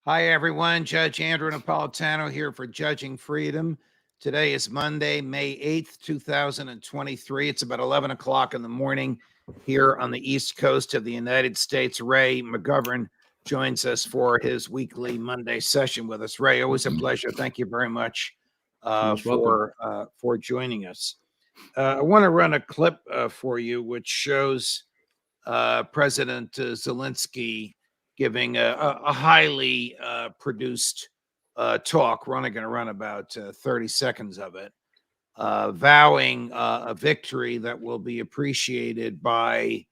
Hi, everyone. Judge Andrew Napolitano here for Judging Freedom. Today is Monday, May 8th, 2023. It's about 11 o'clock in the morning here on the East Coast of the United States. Ray McGovern joins us for his weekly Monday session with us. Ray, always a pleasure. Thank you very much for joining us. I want to run a clip for you, which shows President Zelenskyy giving a highly produced talk. We're only going to run about 30 seconds of it, vowing a victory that will be appreciated by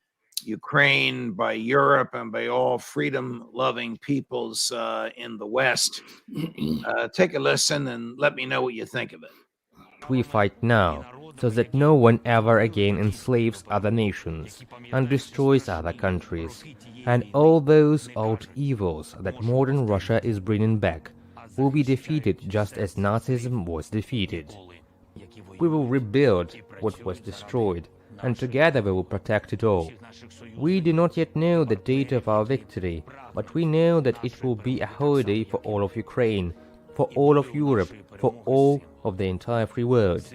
Ukraine, by Europe, and by all freedom-loving peoples in the West. Take a listen and let me know what you think of it. We fight now, so that no one ever again enslaves other nations and destroys other countries, and all those old evils that modern Russia is bringing back will be defeated just as Nazism was defeated. We will rebuild what was destroyed, and together we will protect it all. We do not yet know the date of our victory, but we know that it will be a holiday for all of Ukraine, for all of Europe, for all of the entire free world.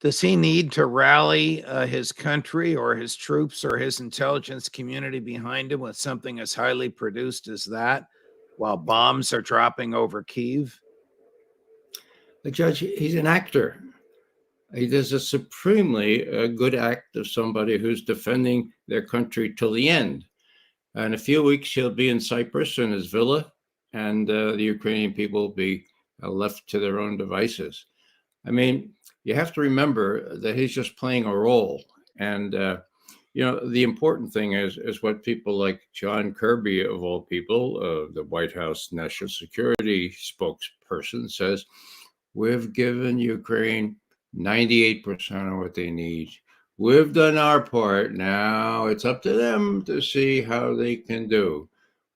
Does he need to rally his country or his troops or his intelligence community behind him with something as highly produced as that while bombs are dropping over Kyiv? The judge, he's an actor. He does a supremely good act of somebody who's defending their country till the end. In a few weeks, he'll be in Cyprus in his villa, and the Ukrainian people will be left to their own devices. I mean, you have to remember that he's just playing a role. And, the important thing is what people like John Kirby, of all people, the White House National Security spokesperson, says, we've given Ukraine 98% of what they need. We've done our part. Now it's up to them to see how they can do.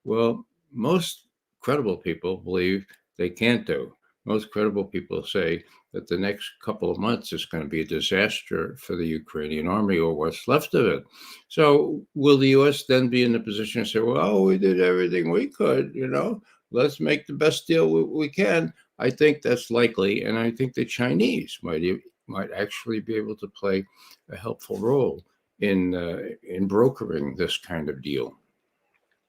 Well, most credible people believe they can't do. Most credible people say that the next couple of months is going to be a disaster for the Ukrainian army or what's left of it. So will the U.S. then be in a position to say, well, we did everything we could, let's make the best deal we can? I think that's likely. And I think the Chinese might actually be able to play a helpful role in brokering this kind of deal.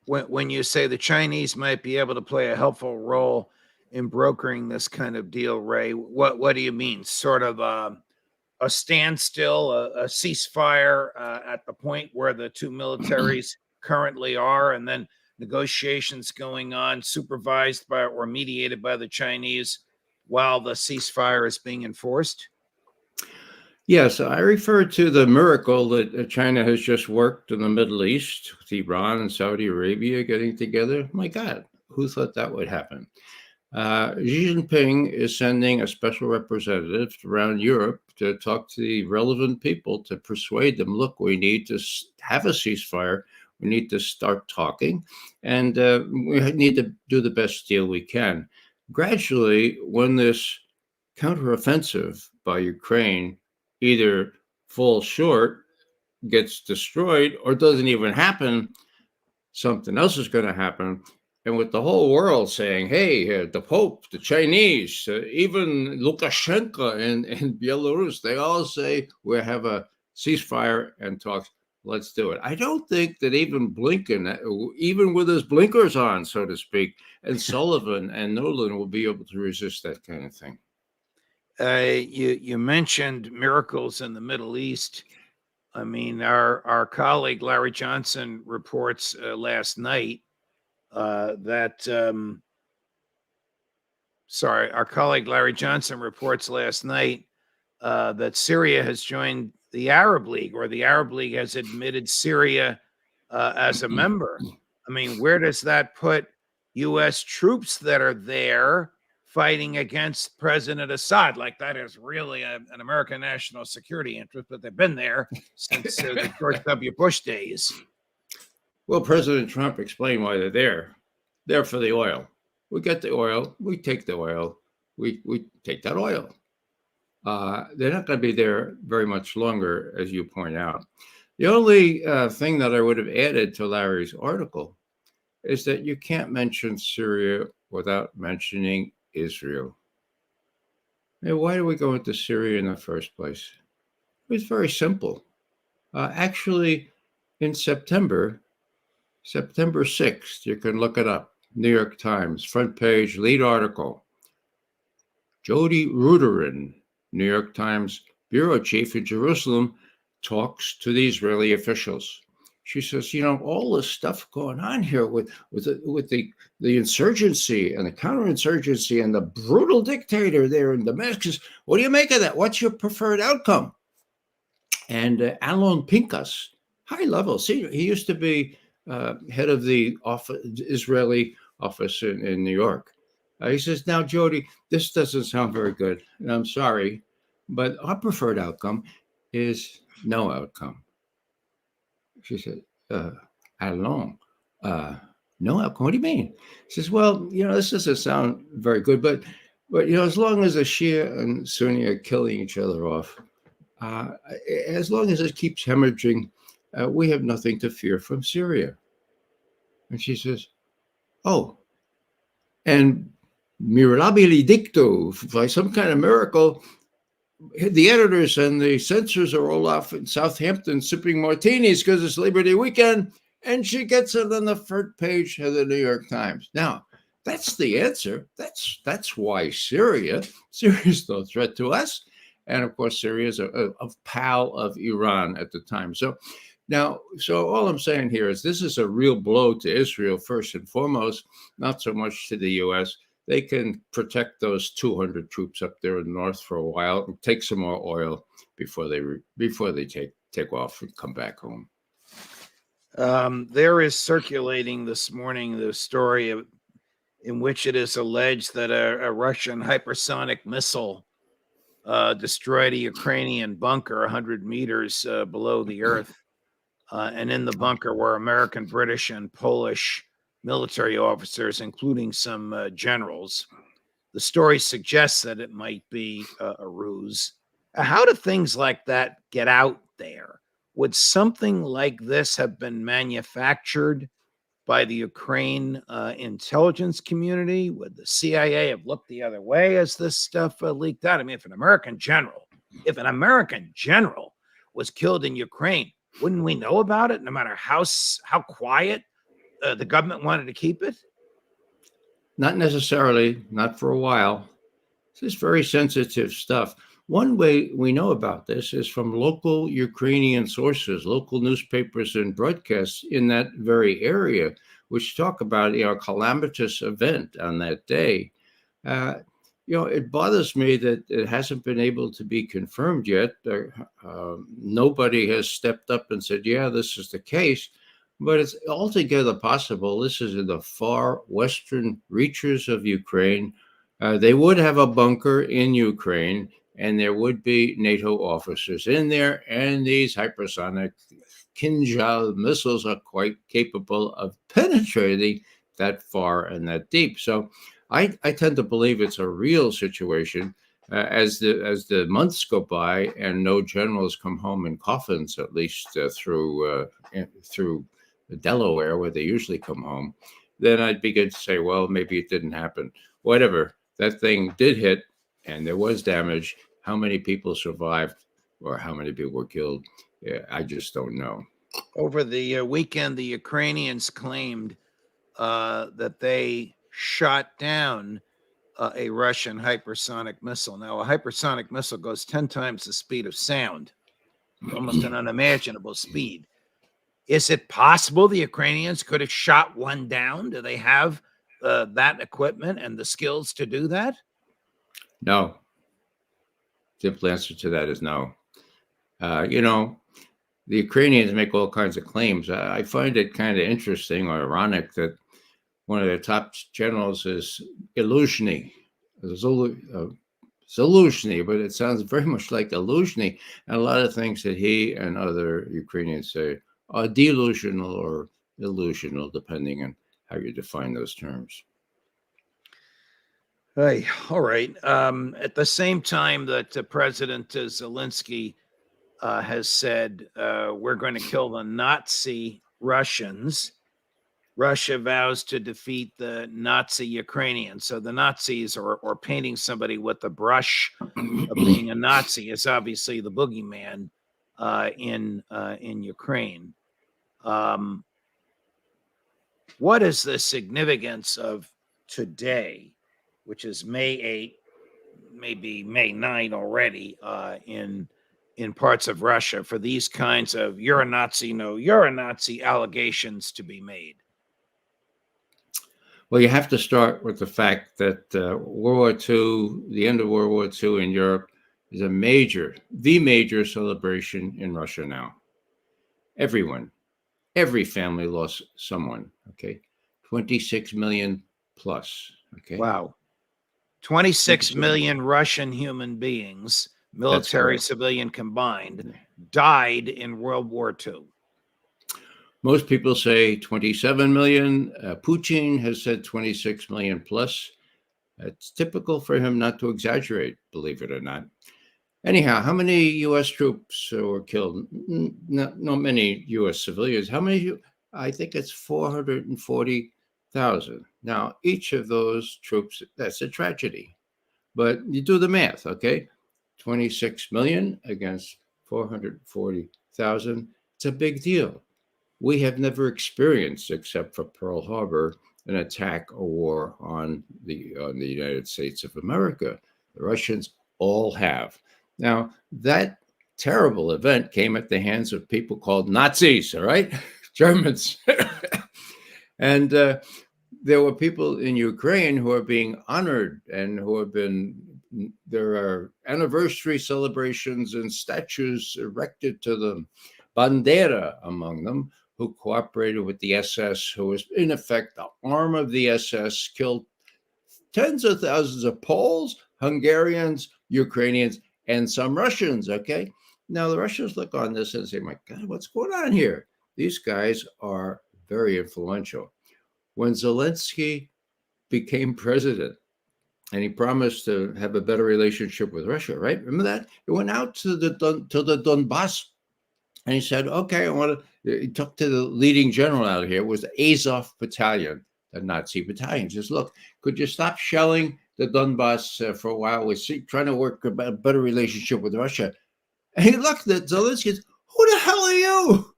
When you say the Chinese might be able to play a helpful role in brokering this kind of deal, Ray, what do you mean? Sort of a standstill, a ceasefire at the point where the two militaries currently are, and then negotiations going on supervised by or mediated by the Chinese while the ceasefire is being enforced? Yes, I refer to the miracle that China has just worked in the Middle East, with Iran and Saudi Arabia getting together. My God, who thought that would happen? Xi Jinping is sending a special representative around Europe to talk to the relevant people to persuade them, look, we need to have a ceasefire. We need to start talking, and we need to do the best deal we can. Gradually, when this counteroffensive by Ukraine either falls short, gets destroyed, or doesn't even happen, something else is going to happen. And with the whole world saying, hey, the Pope, the Chinese, even Lukashenko in Belarus, they all say we have a ceasefire and talks, let's do it. I don't think that even Blinken, even with his blinkers on, so to speak, and Sullivan and Nolan will be able to resist that kind of thing. You mentioned miracles in the Middle East. I mean, our colleague Larry Johnson reports last night our colleague Larry Johnson reports last night that Syria has joined the Arab League, or the Arab League has admitted Syria as a member. I mean, where does that put U.S. troops that are there fighting against President Assad? Like, that is really an American national security interest, but they've been there since the George W. Bush days. Well, President Trump explained why they're there. They're for the oil. We get the oil. We take the oil. We take that oil. They're not going to be there very much longer, as you point out. The only thing that I would have added to Larry's article is that you can't mention Syria without mentioning Israel. Now, why do we go into Syria in the first place? It's very simple. Actually, in September 6th, you can look it up. New York Times, front page, lead article. Jody Ruderin, New York Times bureau chief in Jerusalem, talks to the Israeli officials. She says, all this stuff going on here with the insurgency and the counterinsurgency and the brutal dictator there in Damascus, what do you make of that? What's your preferred outcome? And Alon Pinkas, high level, senior, he used to be head of the Israeli office in New York. He says, now, Jody, this doesn't sound very good, and I'm sorry, but our preferred outcome is no outcome. She said, Alon, no outcome? What do you mean? He says, well, this doesn't sound very good, but as long as the Shia and Sunni are killing each other off, as long as it keeps hemorrhaging, we have nothing to fear from Syria. And she says, oh, and mirabile dicto, by some kind of miracle, the editors and the censors are all off in Southampton sipping martinis because it's Labor Day weekend, and she gets it on the front page of the New York Times. Now, that's the answer. That's why Syria's no threat to us. And of course, Syria is a pal of Iran at the time. So all I'm saying here is this is a real blow to Israel, first and foremost, not so much to the U.S. They can protect those 200 troops up there in the north for a while and take some more oil before they take off and come back home. There is circulating this morning the story in which it is alleged that a Russian hypersonic missile destroyed a Ukrainian bunker 100 meters below the earth. And in the bunker were American, British, and Polish military officers, including some generals. The story suggests that it might be a ruse. How do things like that get out there? Would something like this have been manufactured by the Ukraine intelligence community? Would the CIA have looked the other way as this stuff leaked out? I mean, if an American general was killed in Ukraine, wouldn't we know about it, no matter how quiet the government wanted to keep it? Not necessarily, not for a while. This is very sensitive stuff. One way we know about this is from local Ukrainian sources, local newspapers and broadcasts in that very area, which talk about a calamitous event on that day. It bothers me that it hasn't been able to be confirmed yet. Nobody has stepped up and said, yeah, this is the case, but it's altogether possible. This is in the far western reaches of Ukraine. They would have a bunker in Ukraine, and there would be NATO officers in there, and these hypersonic Kinjal missiles are quite capable of penetrating that far and that deep. So I tend to believe it's a real situation. As the months go by and no generals come home in coffins, at least through Delaware, where they usually come home, then I'd begin to say, well, maybe it didn't happen. Whatever, that thing did hit, and there was damage. How many people survived or how many people were killed, I just don't know. Over the weekend, the Ukrainians claimed that they shot down a Russian hypersonic missile. Now, a hypersonic missile goes 10 times the speed of sound, almost an unimaginable speed. Is it possible the Ukrainians could have shot one down? Do they have that equipment and the skills to do that? No. Simple answer to that is no. The Ukrainians make all kinds of claims. I find it kind of interesting or ironic that one of their top generals is Illusiony, Zelenskyy, but it sounds very much like Illusiony. And a lot of things that he and other Ukrainians say are delusional or illusional, depending on how you define those terms. Hey, all right. At the same time that President Zelenskyy has said we're going to kill the Nazi Russians, Russia vows to defeat the Nazi Ukrainians. So the Nazis, or painting somebody with the brush of being a Nazi, is obviously the boogeyman in Ukraine. What is the significance of today, which is May 8th, maybe May 9 already, in parts of Russia, for these kinds of "you're a Nazi, no, you're a Nazi" allegations to be made? Well, you have to start with the fact that World War II, the end of World War II in Europe, is the major celebration in Russia now. Everyone, every family lost someone, okay? 26 million plus, okay? Wow. 26 million Russian human beings, military, civilian combined, died in World War II. Most people say 27 million. Putin has said 26 million plus. It's typical for him not to exaggerate, believe it or not. Anyhow, how many U.S. troops were killed? Not many U.S. civilians. How many? I think it's 440,000. Now, each of those troops, that's a tragedy. But you do the math, okay? 26 million against 440,000. It's a big deal. We have never experienced, except for Pearl Harbor, an attack or war on the United States of America. The Russians all have. Now, that terrible event came at the hands of people called Nazis, all right? Germans. And there were people in Ukraine who are being honored and there are anniversary celebrations and statues erected to them. Bandera among them, who cooperated with the SS, who was in effect the arm of the SS, killed tens of thousands of Poles, Hungarians, Ukrainians, and some Russians, okay? Now, the Russians look on this and say, my God, what's going on here? These guys are very influential. When Zelenskyy became president, and he promised to have a better relationship with Russia, right? Remember that? He went out to the Donbass, and he said, okay, he talked to the leading general out here. It was the Azov battalion, the Nazi battalion. Just look, could you stop shelling the Donbass for a while? We're trying to work a better relationship with Russia. And he looked at Zelenskyy and said, who the hell are you?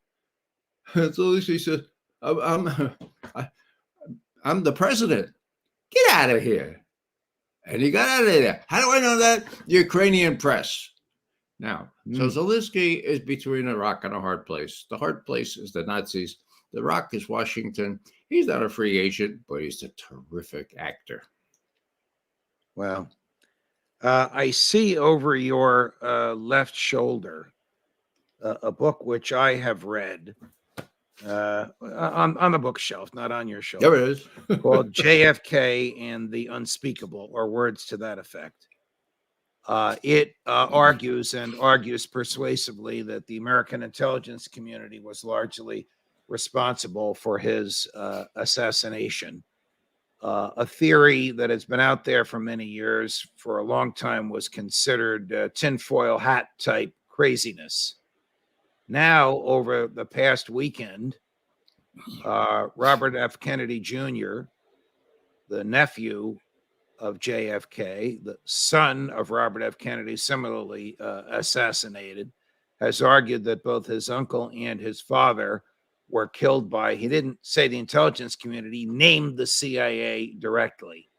And Zelenskyy said, I'm the president. Get out of here. And he got out of there. How do I know that? The Ukrainian press. Now, so Zelenskyy is between a rock and a hard place. The hard place is the Nazis. The rock is Washington. He's not a free agent, but he's a terrific actor. Well, I see over your left shoulder a book which I have read on the bookshelf, not on your shoulder. There it is. Called JFK and the Unspeakable, or words to that effect. It argues persuasively that the American intelligence community was largely responsible for his assassination. A theory that has been out there for many years, for a long time, was considered tinfoil hat type craziness. Now, over the past weekend, Robert F. Kennedy Jr., the nephew of JFK, the son of Robert F. Kennedy, similarly assassinated, has argued that both his uncle and his father were killed by, he didn't say the intelligence community, he named the CIA directly.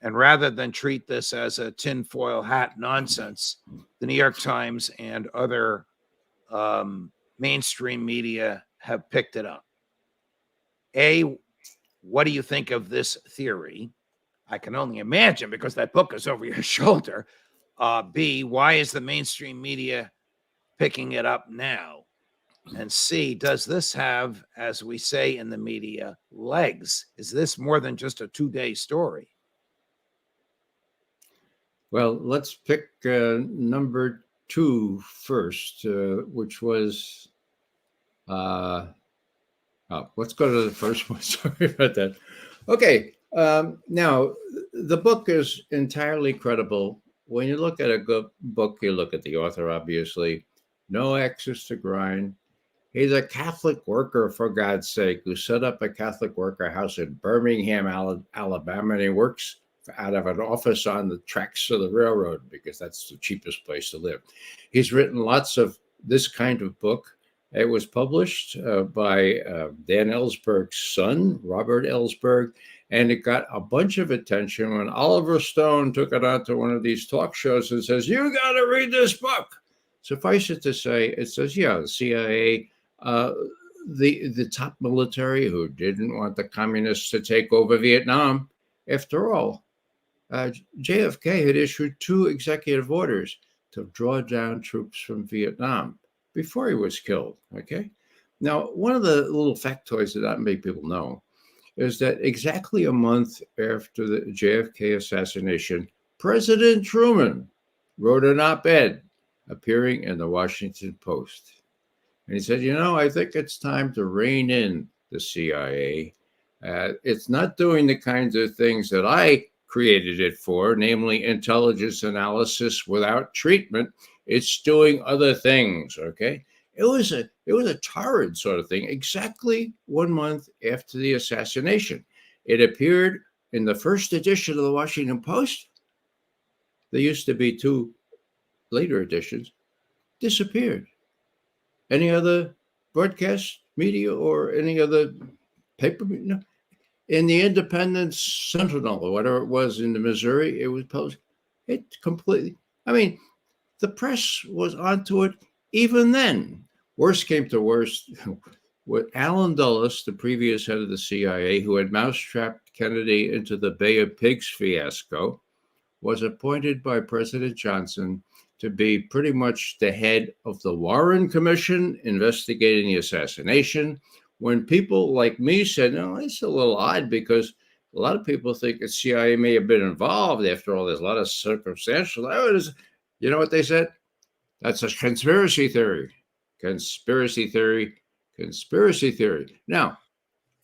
And rather than treat this as a tinfoil hat nonsense, the New York Times and other mainstream media have picked it up. A, what do you think of this theory? I can only imagine, because that book is over your shoulder. B, why is the mainstream media picking it up now? And C, does this have, as we say in the media, legs? Is this more than just a 2-day story? Well, let's pick number 2 first, which was, let's go to the first one. Sorry about that. Okay. Now, the book is entirely credible. When you look at a good book, you look at the author, obviously. No axis to grind. He's a Catholic worker, for God's sake, who set up a Catholic worker house in Birmingham, Alabama, and he works out of an office on the tracks of the railroad because that's the cheapest place to live. He's written lots of this kind of book. It was published by Dan Ellsberg's son, Robert Ellsberg, and it got a bunch of attention when Oliver Stone took it onto one of these talk shows and says, "You got to read this book." Suffice it to say, it says, yeah, the CIA, the top military who didn't want the communists to take over Vietnam. After all, JFK had issued 2 executive orders to draw down troops from Vietnam before he was killed. Okay. Now, one of the little factoids that not many people know is that exactly a month after the JFK assassination, President Truman wrote an op-ed appearing in the Washington Post. And he said, I think it's time to rein in the CIA. It's not doing the kinds of things that I created it for, namely intelligence analysis without treatment. It's doing other things, okay? It was a torrid sort of thing, exactly 1 month after the assassination. It appeared in the first edition of the Washington Post. There used to be 2 later editions, disappeared. Any other broadcast media or any other paper? No. In the Independent Sentinel or whatever it was in the Missouri, it was posted. It completely, the press was onto it even then. Worst came to worst, with Allen Dulles, the previous head of the CIA, who had mousetrapped Kennedy into the Bay of Pigs fiasco, was appointed by President Johnson to be pretty much the head of the Warren Commission investigating the assassination. When people like me said, no, it's a little odd because a lot of people think the CIA may have been involved. After all, there's a lot of circumstantial evidence. You know what they said? That's a conspiracy theory. Conspiracy theory. Conspiracy theory. Now,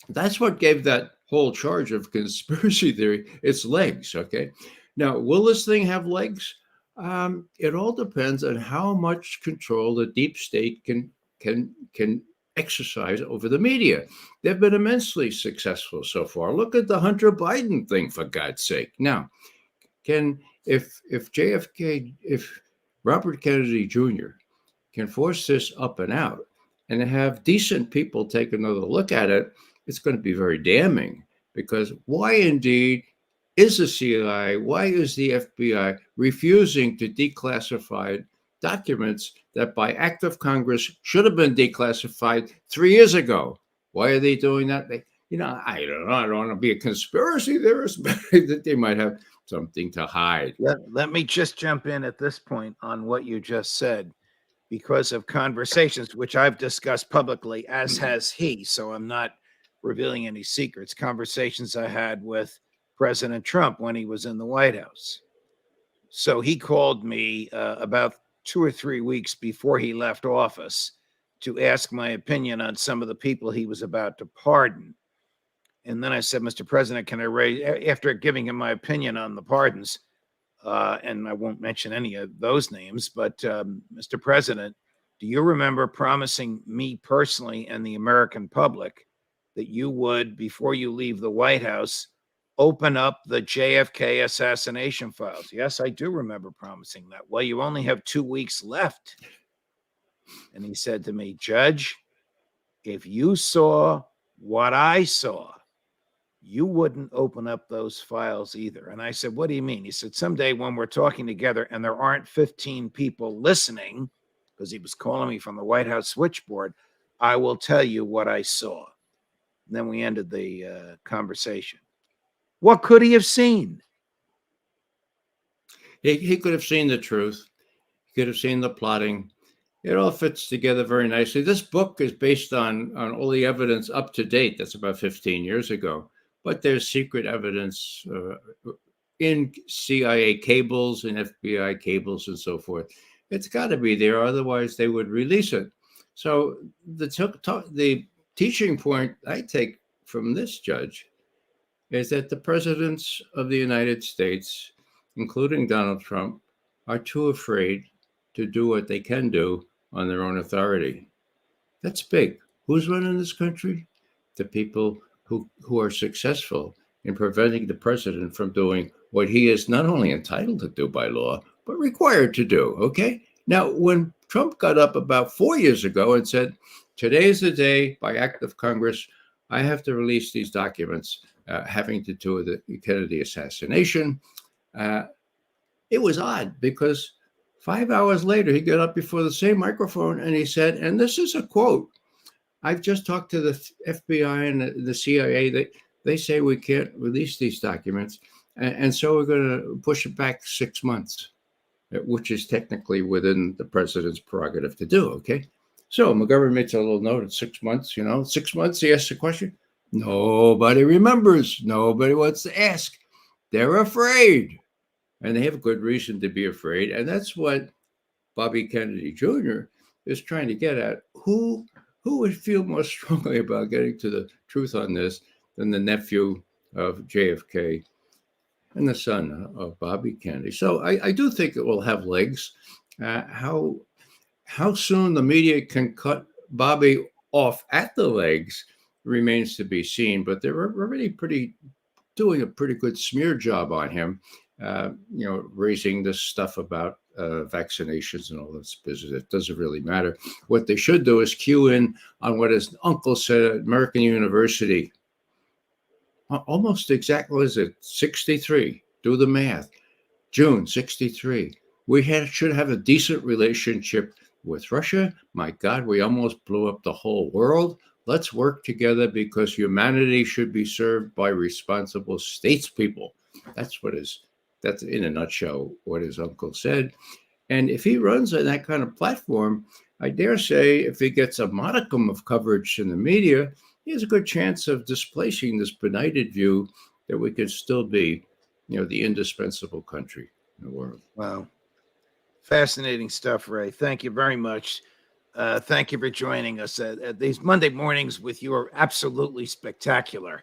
that's what gave that whole charge of conspiracy theory its legs, okay? Now, will this thing have legs? It all depends on how much control the deep state can exercise over the media. They've been immensely successful so far. Look at the Hunter Biden thing, for God's sake. Now, if Robert Kennedy Jr. can force this up and out and have decent people take another look at it, it's going to be very damning. Because why indeed is the CIA, why is the FBI refusing to declassify documents that by act of Congress should have been declassified 3 years ago? Why are they doing that? I don't know. I don't want to be a conspiracy theorist, but that they might have something to hide. Let me just jump in at this point on what you just said, because of conversations which I've discussed publicly, as has he. So I'm not revealing any secrets. Conversations I had with President Trump when he was in the White House. So he called me about 2 or 3 weeks before he left office to ask my opinion on some of the people he was about to pardon. And then I said, Mr. President, can I raise, after giving him my opinion on the pardons, and I won't mention any of those names, but Mr. President, do you remember promising me personally and the American public that you would, before you leave the White House, open up the JFK assassination files? Yes, I do remember promising that. Well, you only have 2 weeks left. And he said to me, Judge, if you saw what I saw, you wouldn't open up those files either. And I said, what do you mean? He said, someday when we're talking together and there aren't 15 people listening, because he was calling me from the White House switchboard, I will tell you what I saw. And then we ended the conversation. What could he have seen? He could have seen the truth. He could have seen the plotting. It all fits together very nicely. This book is based on all the evidence up to date. That's about 15 years ago. But there's secret evidence in CIA cables and FBI cables and so forth. It's got to be there. Otherwise, they would release it. So the teaching point I take from this, Judge, is that the presidents of the United States, including Donald Trump, are too afraid to do what they can do on their own authority. That's big. Who's running this country? The people who are successful in preventing the president from doing what he is not only entitled to do by law, but required to do. Okay. Now, when Trump got up about 4 years ago and said, today is the day, by act of Congress, I have to release these documents having to do with the Kennedy assassination, it was odd because 5 hours later, he got up before the same microphone and he said, and this is a quote, I've just talked to the FBI and the CIA that they say we can't release these documents. And so we're going to push it back 6 months, which is technically within the president's prerogative to do. Okay. So McGovern makes a little note at 6 months, 6 months. He asks a question. Nobody remembers. Nobody wants to ask. They're afraid. And they have good reason to be afraid. And that's what Bobby Kennedy Jr. is trying to get at. Who would feel more strongly about getting to the truth on this than the nephew of JFK and the son of Bobby Kennedy? So I do think it will have legs. How soon the media can cut Bobby off at the legs remains to be seen. But they're already doing a pretty good smear job on him. Raising this stuff about vaccinations and all this business. It doesn't really matter. What they should do is cue in on what his uncle said at American University. Almost exactly, what is it? 63. Do the math. June 63. We should have a decent relationship with Russia. My God, we almost blew up the whole world. Let's work together because humanity should be served by responsible statespeople. That's in a nutshell what his uncle said. And if he runs on that kind of platform, I dare say if he gets a modicum of coverage in the media, he has a good chance of displacing this benighted view that we could still be, the indispensable country in the world. Wow. Fascinating stuff, Ray. Thank you very much. Thank you for joining us. These Monday mornings with you are absolutely spectacular.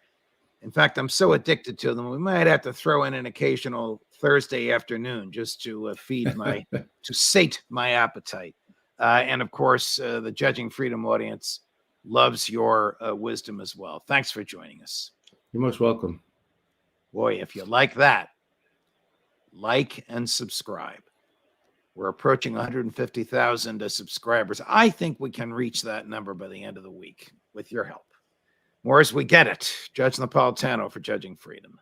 In fact, I'm so addicted to them. We might have to throw in an occasional Thursday afternoon just to to sate my appetite. And of course, the Judging Freedom audience loves your wisdom as well. Thanks for joining us. You're most welcome. Boy, if you like that, like and subscribe. We're approaching 150,000 subscribers. I think we can reach that number by the end of the week with your help. More as we get it. Judge Napolitano for Judging Freedom.